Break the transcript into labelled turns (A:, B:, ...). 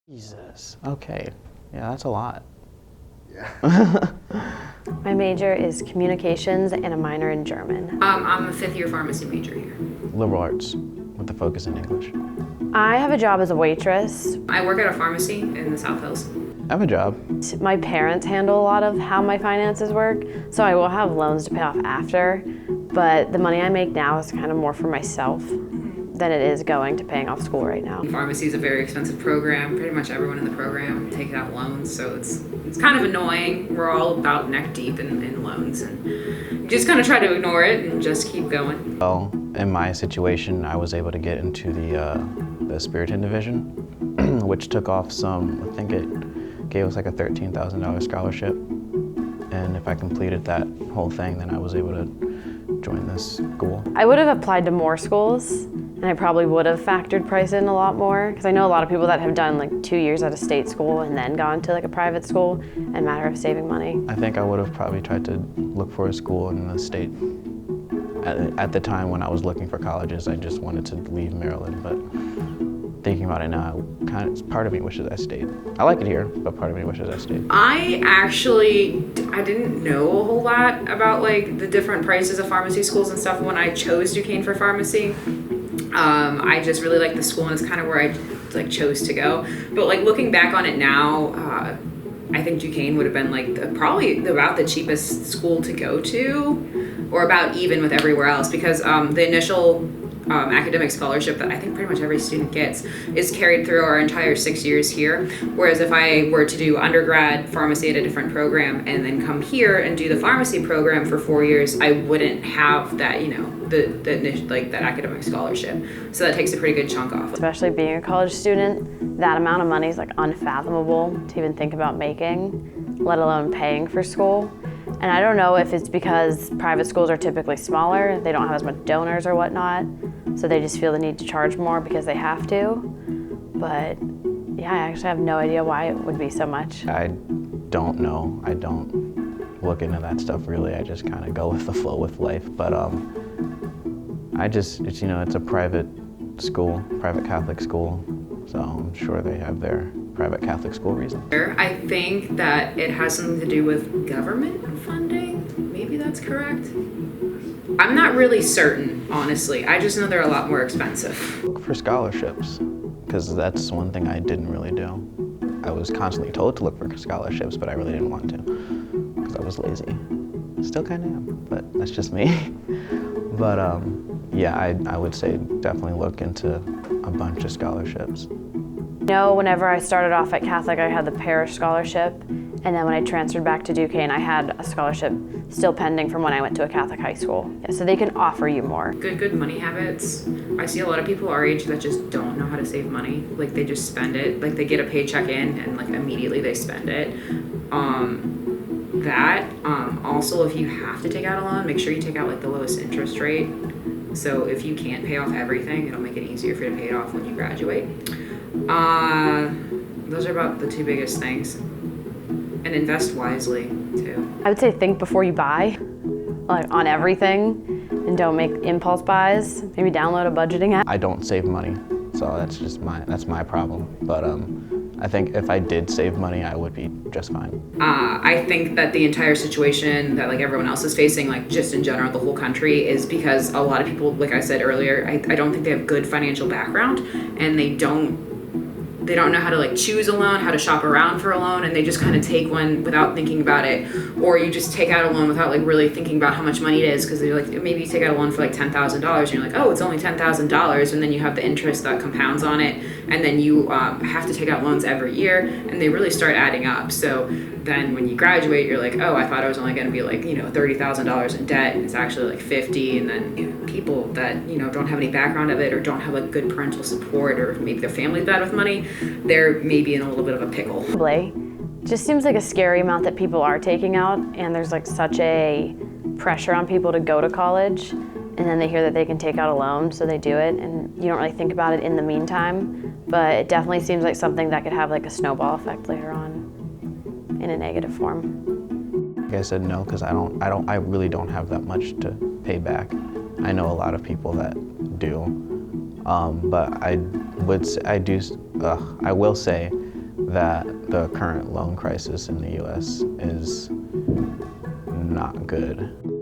A: Jesus, okay. Yeah, that's a lot.
B: Yeah.
C: My major is communications and a minor in German.
D: I'm a fifth-year pharmacy major here.
A: Liberal arts with a focus in English.
C: I have a job as a waitress.
D: I work at a pharmacy in the South Hills.
A: I have a job.
C: My parents handle a lot of how my finances work, so I will have loans to pay off after, but the money I make now is kind of more for myself than it is going to paying off school right now.
D: Pharmacy is a very expensive program. Pretty much everyone in the program takes out loans, so it's kind of annoying. We're all about neck deep in loans, and you just kind of try to ignore it and just keep going.
A: Well, in my situation, I was able to get into the Spirited division, which took off some, I think it gave us like a $13,000 scholarship. And if I completed that whole thing, then I was able to join this school.
C: I would have applied to more schools, and I probably would have factored price in a lot more, because I know a lot of people that have done like 2 years at a state school and then gone to like a private school in a matter of saving money.
A: I think I would have probably tried to look for a school in the state. At the time when I was looking for colleges, I just wanted to leave Maryland, but thinking about it now, part of me wishes I stayed. I like it here, but part of me wishes I stayed.
D: I didn't know a whole lot about like the different prices of pharmacy schools and stuff when I chose Duquesne for pharmacy. I just really liked the school, and it's kind of where I like chose to go. But like looking back on it now, I think Duquesne would have been like probably about the cheapest school to go to, or about even with everywhere else, because the initial academic scholarship that I think pretty much every student gets is carried through our entire 6 years here. Whereas if I were to do undergrad pharmacy at a different program and then come here and do the pharmacy program for 4 years, I wouldn't have that, that academic scholarship. So that takes a pretty good chunk off.
C: Especially being a college student, that amount of money is like unfathomable to even think about making, let alone paying for school. And I don't know if it's because private schools are typically smaller, they don't have as much donors or whatnot, so they just feel the need to charge more because they have to. But yeah, I actually have no idea why it would be so much.
A: I don't know. I don't look into that stuff really. I just kind of go with the flow with life. But it's a private school, private Catholic school, so I'm sure they have their private Catholic school reason.
D: I think that it has something to do with government funding. Maybe that's correct. I'm not really certain, honestly. I just know they're a lot more expensive.
A: Look for scholarships, because that's one thing I didn't really do. I was constantly told to look for scholarships, but I really didn't want to, because I was lazy. Still kind of am, but that's just me. But yeah, I would say definitely look into a bunch of scholarships.
C: Whenever I started off at Catholic, I had the parish scholarship, and then when I transferred back to Duquesne, I had a scholarship still pending from when I went to a Catholic high school. Yeah, so they can offer you more.
D: Good money habits. I see a lot of people our age that just don't know how to save money. Like they just spend it. Like they get a paycheck in and like immediately they spend it. Also, if you have to take out a loan, make sure you take out like the lowest interest rate. So if you can't pay off everything, it'll make it easier for you to pay it off when you graduate. Those are about the two biggest things. And invest wisely too.
C: I would say think before you buy, like on everything, and don't make impulse buys. Maybe download a budgeting app.
A: I don't save money, so that's my problem. But I think if I did save money, I would be just fine.
D: I think that the entire situation that like everyone else is facing, like just in general, the whole country, is because a lot of people, like I said earlier, I don't think they have good financial background, and they don't know how to like choose a loan, how to shop around for a loan, and they just kind of take one without thinking about it. Or you just take out a loan without like really thinking about how much money it is, because you're like, maybe you take out a loan for like $10,000 and you're like, oh, it's only $10,000, and then you have the interest that compounds on it, and then you have to take out loans every year, and they really start adding up. So then when you graduate, you're like, oh, I thought I was only going to be like, $30,000 in debt, and it's actually like 50. And then people that don't have any background of it, or don't have like good parental support, or maybe their family's bad with money, they're maybe in a little bit of a pickle.
C: Probably. Just seems like a scary amount that people are taking out, and there's like such a pressure on people to go to college, and then they hear that they can take out a loan, so they do it, and you don't really think about it in the meantime. But it definitely seems like something that could have like a snowball effect later on in a negative form.
A: Like I said, no, because I really don't have that much to pay back. I know a lot of people that do, but I will say that the current loan crisis in the US is not good.